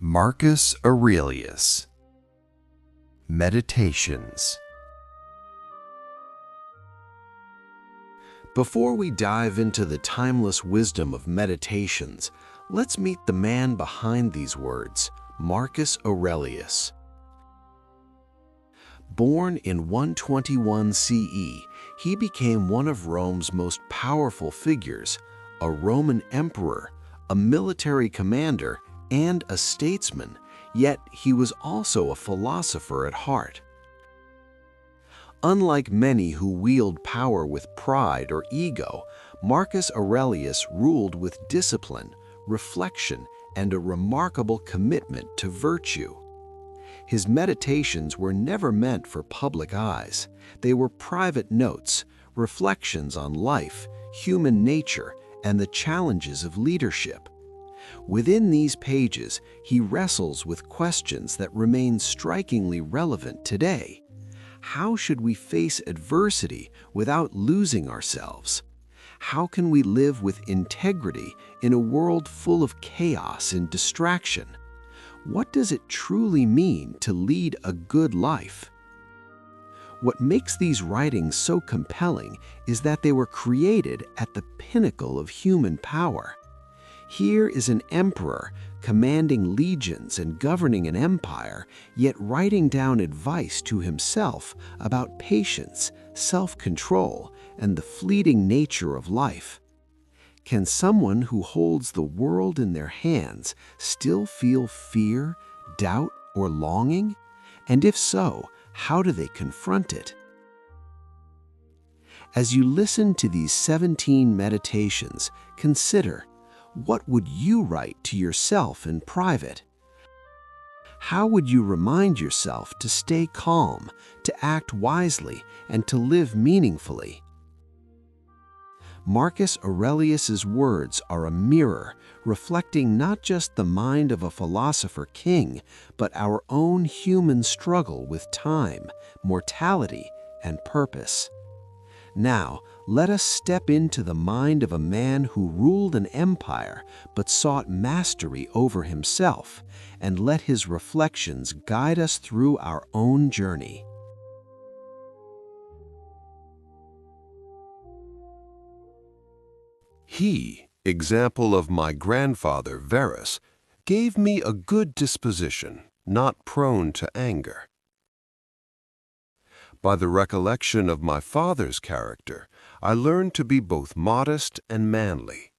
Marcus Aurelius. Meditations. Before we dive into the timeless wisdom of meditations, let's meet the man behind these words, Marcus Aurelius. Born in 121 CE, he became one of Rome's most powerful figures, a Roman emperor, a military commander, and a statesman, yet he was also a philosopher at heart. Unlike many who wield power with pride or ego, Marcus Aurelius ruled with discipline, reflection, and a remarkable commitment to virtue. His meditations were never meant for public eyes. They were private notes, reflections on life, human nature, and the challenges of leadership. Within these pages, he wrestles with questions that remain strikingly relevant today. How should we face adversity without losing ourselves? How can we live with integrity in a world full of chaos and distraction? What does it truly mean to lead a good life? What makes these writings so compelling is that they were created at the pinnacle of human power. Here is an emperor commanding legions and governing an empire, yet writing down advice to himself about patience, self-control, and the fleeting nature of life. Can someone who holds the world in their hands still feel fear, doubt, or longing? And if so, how do they confront it? As you listen to these 17 meditations, consider, what would you write to yourself in private? How would you remind yourself to stay calm, to act wisely, and to live meaningfully? Marcus Aurelius's words are a mirror, reflecting not just the mind of a philosopher king, but our own human struggle with time, mortality, and purpose. Now, let us step into the mind of a man who ruled an empire but sought mastery over himself, and let his reflections guide us through our own journey. He, example of my grandfather Verus, gave me a good disposition, not prone to anger. By the recollection of my father's character, I learned to be both modest and manly.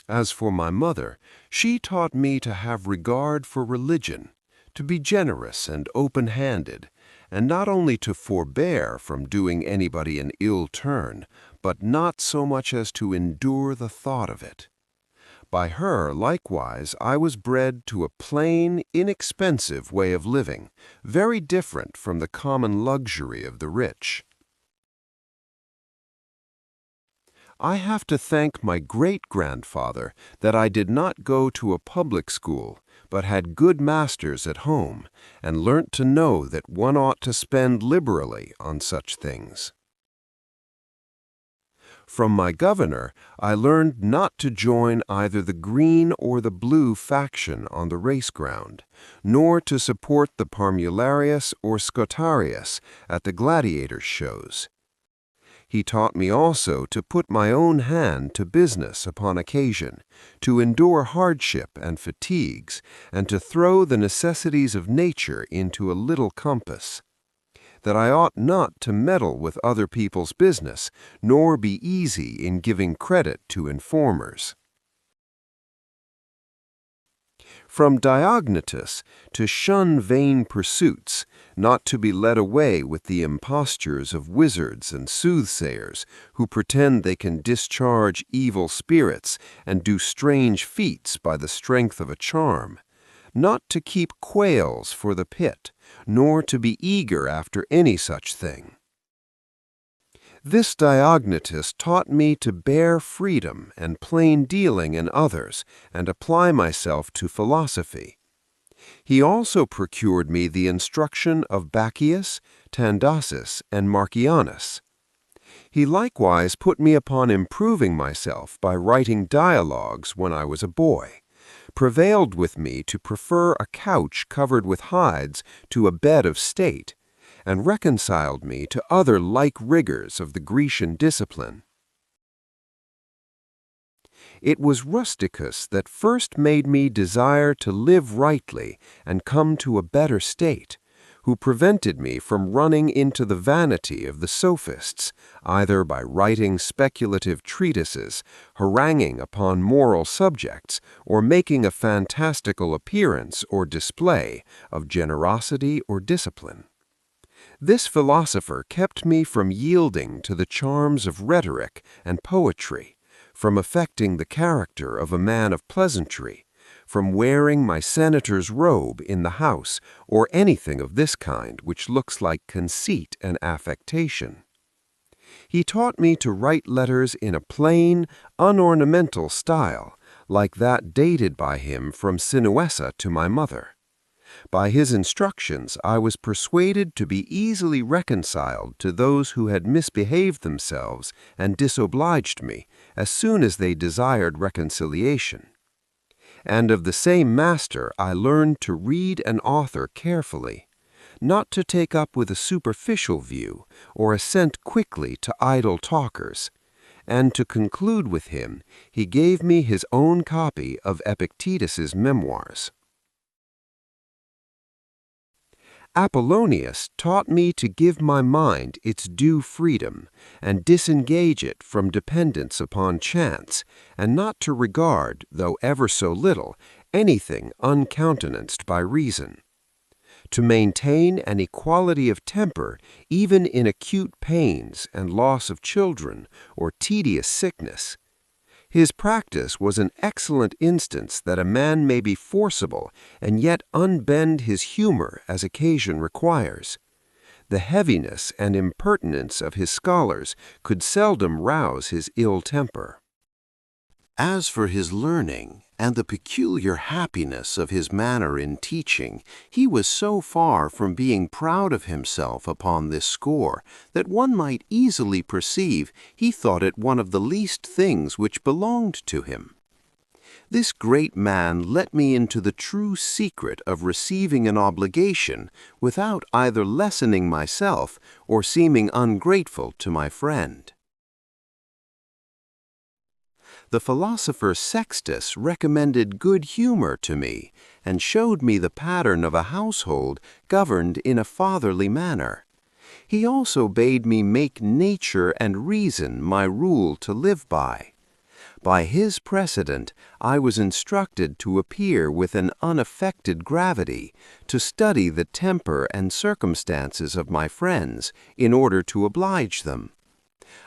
As for my mother, she taught me to have regard for religion, to be generous and open-handed, and not only to forbear from doing anybody an ill turn, but not so much as to endure the thought of it. By her, likewise, I was bred to a plain, inexpensive way of living, very different from the common luxury of the rich. I have to thank my great-grandfather that I did not go to a public school, but had good masters at home, and learnt to know that one ought to spend liberally on such things. From my governor, I learned not to join either the green or the blue faction on the race ground, nor to support the Parmularius or Scotarius at the gladiators' shows. He taught me also to put my own hand to business upon occasion, to endure hardship and fatigues, and to throw the necessities of nature into a little compass. That I ought not to meddle with other people's business, nor be easy in giving credit to informers. From Diognetus, to shun vain pursuits, not to be led away with the impostures of wizards and soothsayers, who pretend they can discharge evil spirits and do strange feats by the strength of a charm, not to keep quails for the pit, nor to be eager after any such thing. This Diognetus taught me to bear freedom and plain dealing in others, and apply myself to philosophy. He also procured me the instruction of Bacchius, Tandasis, and Marcianus. He likewise put me upon improving myself by writing dialogues when I was a boy, prevailed with me to prefer a couch covered with hides to a bed of state, and reconciled me to other like rigors of the Grecian discipline. It was Rusticus that first made me desire to live rightly and come to a better state, who prevented me from running into the vanity of the sophists, either by writing speculative treatises, haranguing upon moral subjects, or making a fantastical appearance or display of generosity or discipline. This philosopher kept me from yielding to the charms of rhetoric and poetry, from affecting the character of a man of pleasantry, from wearing my senator's robe in the house, or anything of this kind which looks like conceit and affectation. He taught me to write letters in a plain, unornamental style, like that dated by him from Sinuessa to my mother. By his instructions, I was persuaded to be easily reconciled to those who had misbehaved themselves and disobliged me as soon as they desired reconciliation. And of the same master I learned to read an author carefully, not to take up with a superficial view or assent quickly to idle talkers, and to conclude with him, he gave me his own copy of Epictetus's Memoirs. Apollonius taught me to give my mind its due freedom, and disengage it from dependence upon chance, and not to regard, though ever so little, anything uncountenanced by reason. To maintain an equality of temper even in acute pains and loss of children or tedious sickness. His practice was an excellent instance that a man may be forcible and yet unbend his humor as occasion requires. The heaviness and impertinence of his scholars could seldom rouse his ill temper. As for his learning and the peculiar happiness of his manner in teaching, he was so far from being proud of himself upon this score that one might easily perceive he thought it one of the least things which belonged to him. This great man let me into the true secret of receiving an obligation without either lessening myself or seeming ungrateful to my friend. The philosopher Sextus recommended good humor to me and showed me the pattern of a household governed in a fatherly manner. He also bade me make nature and reason my rule to live by. By his precedent, I was instructed to appear with an unaffected gravity, to study the temper and circumstances of my friends in order to oblige them.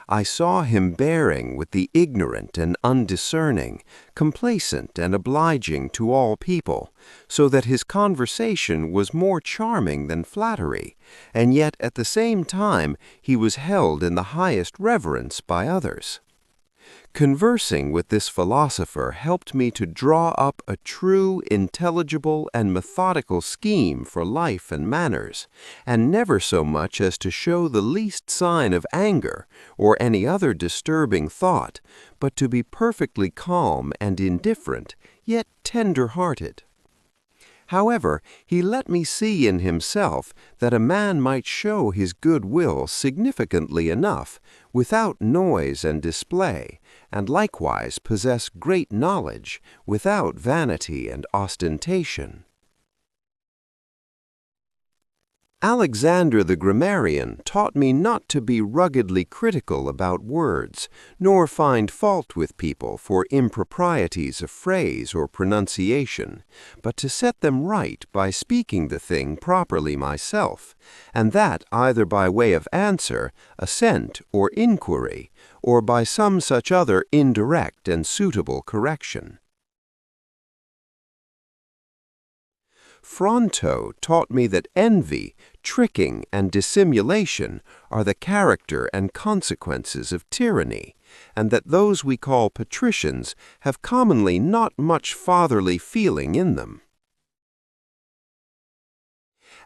I saw him bearing with the ignorant and undiscerning, complacent and obliging to all people, so that his conversation was more charming than flattery, and yet at the same time he was held in the highest reverence by others. Conversing with this philosopher helped me to draw up a true, intelligible, and methodical scheme for life and manners, and never so much as to show the least sign of anger or any other disturbing thought, but to be perfectly calm and indifferent, yet tender-hearted. However, he let me see in himself that a man might show his good will significantly enough, without noise and display, and likewise possess great knowledge, without vanity and ostentation. Alexander the grammarian taught me not to be ruggedly critical about words, nor find fault with people for improprieties of phrase or pronunciation, but to set them right by speaking the thing properly myself, and that either by way of answer, assent, or inquiry, or by some such other indirect and suitable correction. Fronto taught me that envy, tricking, and dissimulation are the character and consequences of tyranny, and that those we call patricians have commonly not much fatherly feeling in them.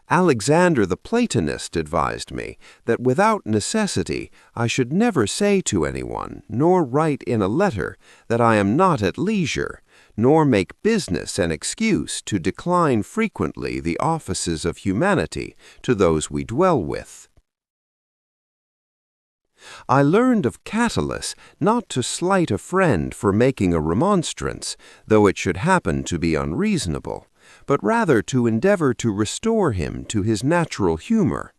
Alexander the Platonist advised me that without necessity I should never say to anyone, nor write in a letter, that I am not at leisure, nor make business an excuse to decline frequently the offices of humanity to those we dwell with. I learned of Catullus not to slight a friend for making a remonstrance, though it should happen to be unreasonable, but rather to endeavor to restore him to his natural humor,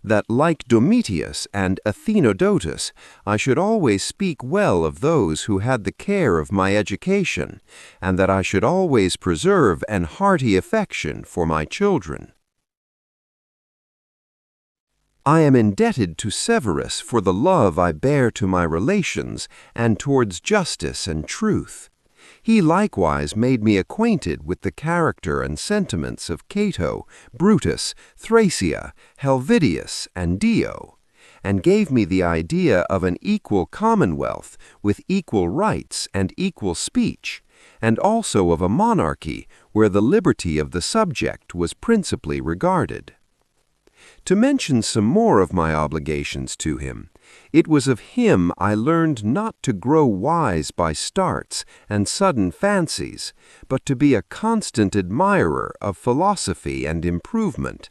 that like Domitius and Athenodotus, I should always speak well of those who had the care of my education, and that I should always preserve an hearty affection for my children. I am indebted to Severus for the love I bear to my relations and towards justice and truth. He likewise made me acquainted with the character and sentiments of Cato, Brutus, Thrasea, Helvidius, and Dio, and gave me the idea of an equal commonwealth with equal rights and equal speech, and also of a monarchy where the liberty of the subject was principally regarded. To mention some more of my obligations to him, it was of him I learned not to grow wise by starts and sudden fancies, but to be a constant admirer of philosophy and improvement,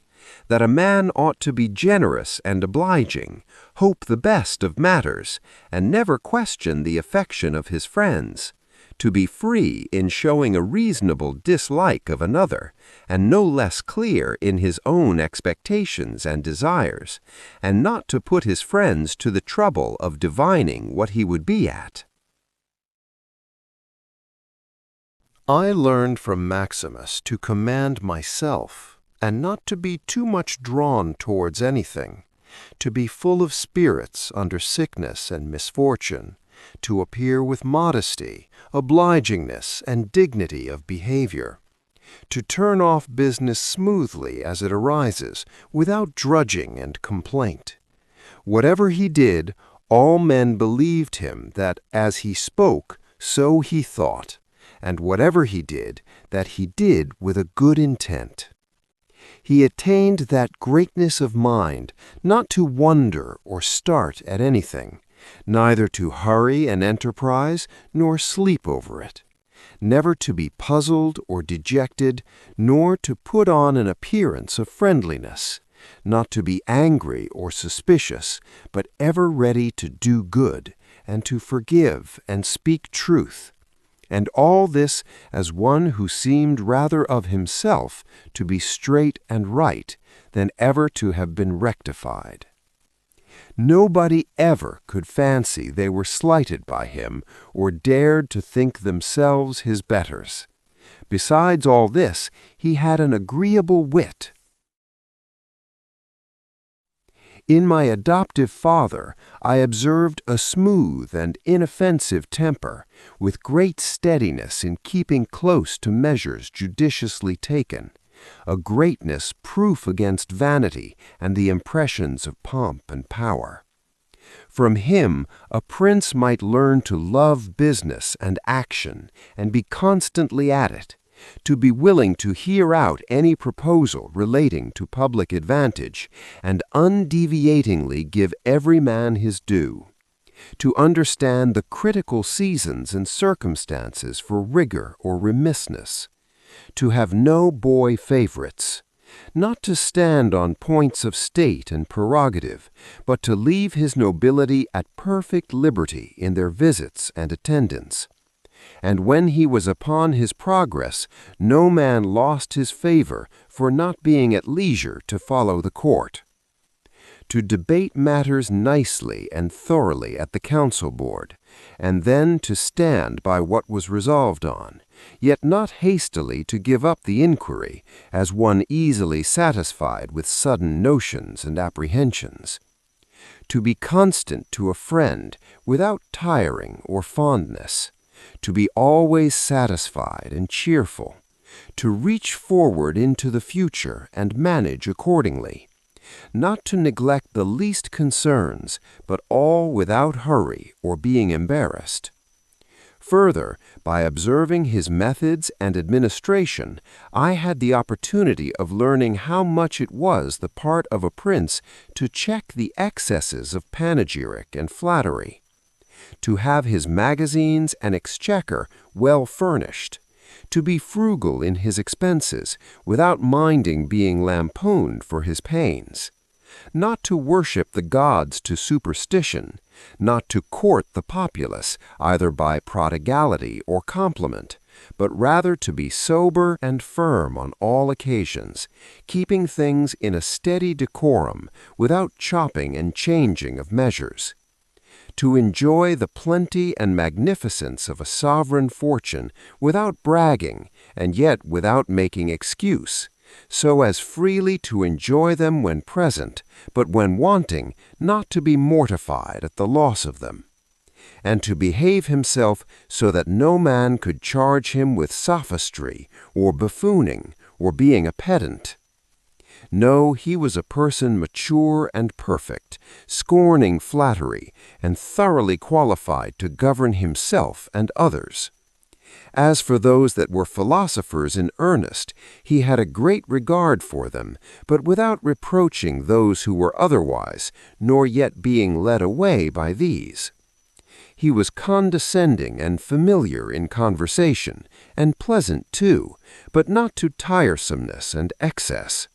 that a man ought to be generous and obliging, hope the best of matters, and never question the affection of his friends, to be free in showing a reasonable dislike of another, and no less clear in his own expectations and desires, and not to put his friends to the trouble of divining what he would be at. I learned from Maximus to command myself, and not to be too much drawn towards anything, to be full of spirits under sickness and misfortune, to appear with modesty, obligingness, and dignity of behavior, to turn off business smoothly as it arises, without drudging and complaint. Whatever he did, all men believed him that as he spoke, so he thought, and whatever he did, that he did with a good intent. He attained that greatness of mind, not to wonder or start at anything, neither to hurry an enterprise nor sleep over it, never to be puzzled or dejected, nor to put on an appearance of friendliness, not to be angry or suspicious, but ever ready to do good, and to forgive and speak truth, and all this as one who seemed rather of himself to be straight and right than ever to have been rectified. Nobody ever could fancy they were slighted by him, or dared to think themselves his betters. Besides all this, he had an agreeable wit. In my adoptive father I observed a smooth and inoffensive temper, with great steadiness in keeping close to measures judiciously taken, a greatness proof against vanity and the impressions of pomp and power. From him a prince might learn to love business and action, and be constantly at it, to be willing to hear out any proposal relating to public advantage, and undeviatingly give every man his due, to understand the critical seasons and circumstances for rigor or remissness, to have no boy favorites, not to stand on points of state and prerogative, but to leave his nobility at perfect liberty in their visits and attendance. And when he was upon his progress, no man lost his favor for not being at leisure to follow the court. To debate matters nicely and thoroughly at the council board, and then to stand by what was resolved on, yet not hastily to give up the inquiry, as one easily satisfied with sudden notions and apprehensions. To be constant to a friend without tiring or fondness, to be always satisfied and cheerful, to reach forward into the future and manage accordingly, not to neglect the least concerns, but all without hurry or being embarrassed. Further, by observing his methods and administration, I had the opportunity of learning how much it was the part of a prince to check the excesses of panegyric and flattery, to have his magazines and exchequer well furnished, to be frugal in his expenses without minding being lampooned for his pains, not to worship the gods to superstition, not to court the populace either by prodigality or compliment, but rather to be sober and firm on all occasions, keeping things in a steady decorum without chopping and changing of measures, to enjoy the plenty and magnificence of a sovereign fortune without bragging and yet without making excuse, so as freely to enjoy them when present, but when wanting, not to be mortified at the loss of them, and to behave himself so that no man could charge him with sophistry or buffooning or being a pedant. No, he was a person mature and perfect, scorning flattery, and thoroughly qualified to govern himself and others. As for those that were philosophers in earnest, he had a great regard for them, but without reproaching those who were otherwise, nor yet being led away by these. He was condescending and familiar in conversation, and pleasant too, but not to tiresomeness and excess.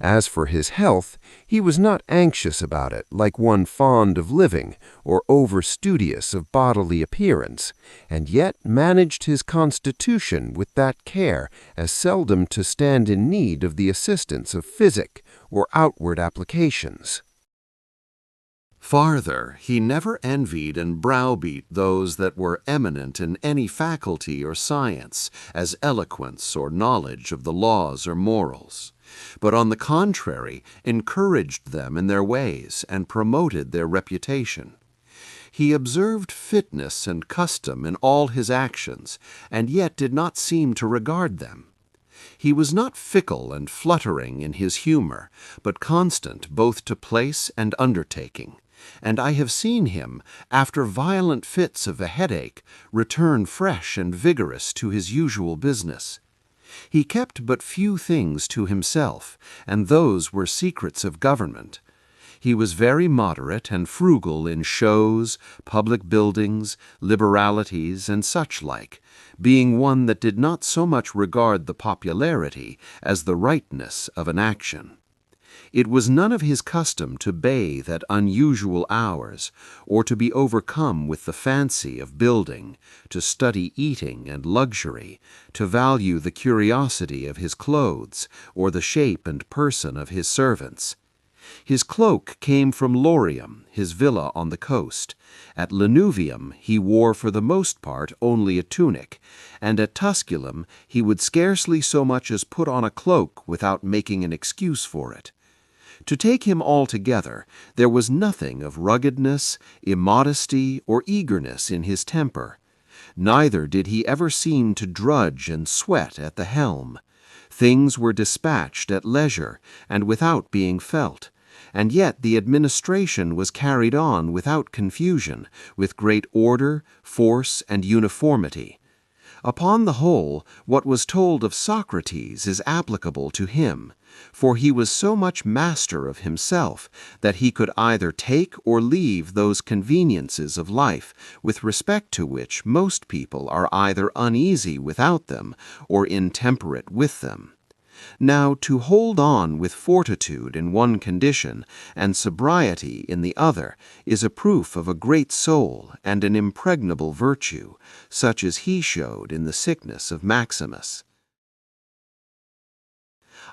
As for his health, he was not anxious about it like one fond of living or over-studious of bodily appearance, and yet managed his constitution with that care as seldom to stand in need of the assistance of physic or outward applications. Farther, he never envied and browbeat those that were eminent in any faculty or science, as eloquence or knowledge of the laws or morals, but on the contrary encouraged them in their ways and promoted their reputation. He observed fitness and custom in all his actions, and yet did not seem to regard them. He was not fickle and fluttering in his humor, but constant both to place and undertaking, and I have seen him, after violent fits of a headache, return fresh and vigorous to his usual business. He kept but few things to himself, and those were secrets of government. He was very moderate and frugal in shows, public buildings, liberalities, and such like, being one that did not so much regard the popularity as the rightness of an action. It was none of his custom to bathe at unusual hours, or to be overcome with the fancy of building, to study eating and luxury, to value the curiosity of his clothes, or the shape and person of his servants. His cloak came from Lorium, his villa on the coast. At Lanuvium he wore for the most part only a tunic, and at Tusculum he would scarcely so much as put on a cloak without making an excuse for it. To take him altogether, there was nothing of ruggedness, immodesty, or eagerness in his temper. Neither did he ever seem to drudge and sweat at the helm. Things were dispatched at leisure and without being felt, and yet the administration was carried on without confusion, with great order, force, and uniformity. Upon the whole, what was told of Socrates is applicable to him, for he was so much master of himself that he could either take or leave those conveniences of life with respect to which most people are either uneasy without them or intemperate with them. Now, to hold on with fortitude in one condition and sobriety in the other is a proof of a great soul and an impregnable virtue, such as he showed in the sickness of Maximus.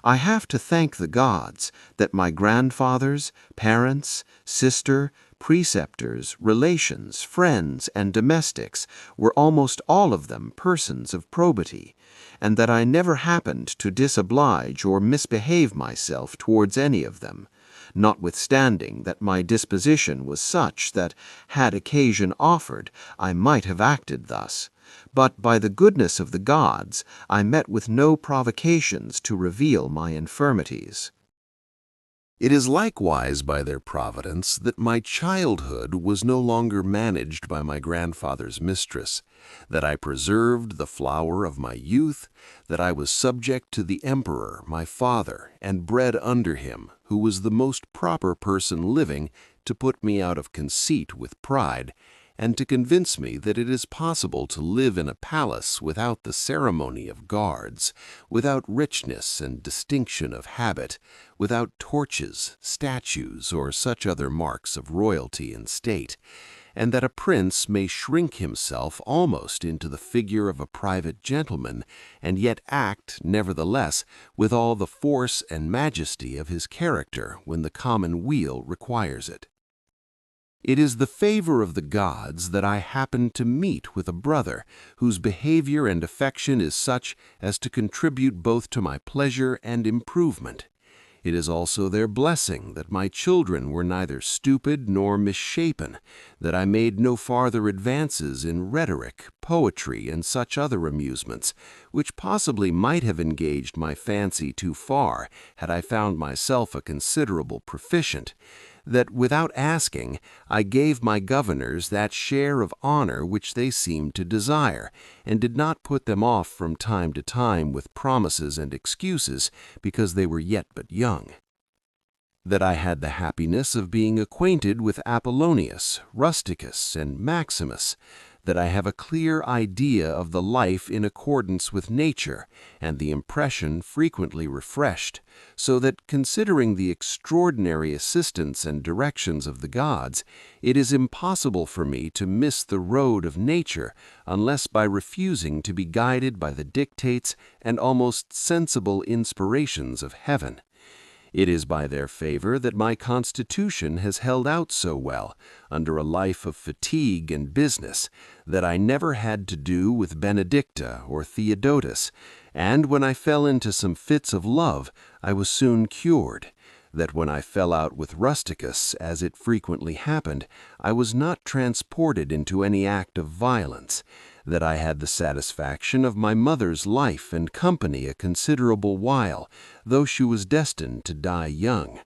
I have to thank the gods that my grandfathers, parents, sister, preceptors, relations, friends, and domestics were almost all of them persons of probity, and that I never happened to disoblige or misbehave myself towards any of them, notwithstanding that my disposition was such that, had occasion offered, I might have acted thus. But by the goodness of the gods, I met with no provocations to reveal my infirmities. It is likewise by their providence that my childhood was no longer managed by my grandfather's mistress, that I preserved the flower of my youth, that I was subject to the emperor, my father, and bred under him, who was the most proper person living to put me out of conceit with pride, and to convince me that it is possible to live in a palace without the ceremony of guards, without richness and distinction of habit, without torches, statues, or such other marks of royalty and state, and that a prince may shrink himself almost into the figure of a private gentleman, and yet act, nevertheless, with all the force and majesty of his character when the common weal requires it. It is the favor of the gods that I happen to meet with a brother whose behavior and affection is such as to contribute both to my pleasure and improvement. It is also their blessing that my children were neither stupid nor misshapen, that I made no farther advances in rhetoric, poetry, and such other amusements, which possibly might have engaged my fancy too far had I found myself a considerable proficient, that without asking, I gave my governors that share of honor which they seemed to desire, and did not put them off from time to time with promises and excuses, because they were yet but young. That I had the happiness of being acquainted with Apollonius, Rusticus, and Maximus, that I have a clear idea of the life in accordance with nature, and the impression frequently refreshed, so that, considering the extraordinary assistance and directions of the gods, it is impossible for me to miss the road of nature unless by refusing to be guided by the dictates and almost sensible inspirations of heaven. It is by their favor that my constitution has held out so well, under a life of fatigue and business, that I never had to do with Benedicta or Theodotus, and when I fell into some fits of love, I was soon cured, that when I fell out with Rusticus, as it frequently happened, I was not transported into any act of violence, that I had the satisfaction of my mother's life and company a considerable while, though she was destined to die young,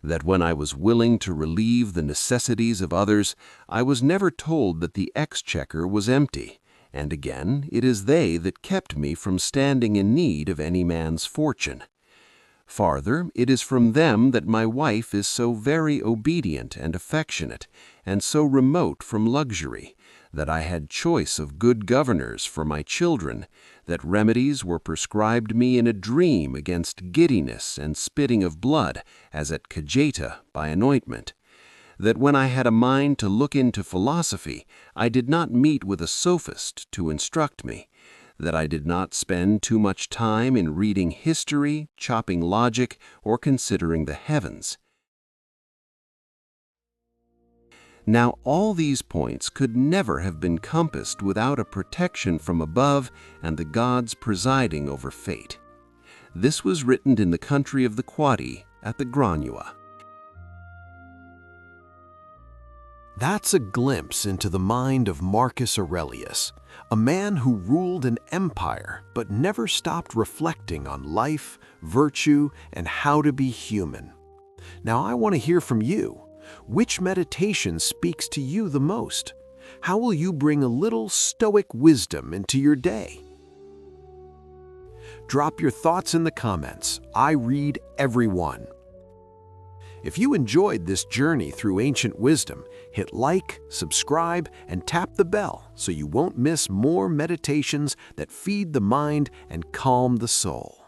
that when I was willing to relieve the necessities of others, I was never told that the exchequer was empty, and again, it is they that kept me from standing in need of any man's fortune. Farther, it is from them that my wife is so very obedient and affectionate, and so remote from luxury, that I had choice of good governors for my children, that remedies were prescribed me in a dream against giddiness and spitting of blood, as at Cajeta by anointment, that when I had a mind to look into philosophy, I did not meet with a sophist to instruct me, that I did not spend too much time in reading history, chopping logic, or considering the heavens. Now all these points could never have been compassed without a protection from above and the gods presiding over fate. This was written in the country of the Quadi at the Granua. That's a glimpse into the mind of Marcus Aurelius, a man who ruled an empire but never stopped reflecting on life, virtue, and how to be human. Now I want to hear from you. Which meditation speaks to you the most? How will you bring a little Stoic wisdom into your day? Drop your thoughts in the comments. I read every one. If you enjoyed this journey through ancient wisdom, hit like, subscribe, and tap the bell so you won't miss more meditations that feed the mind and calm the soul.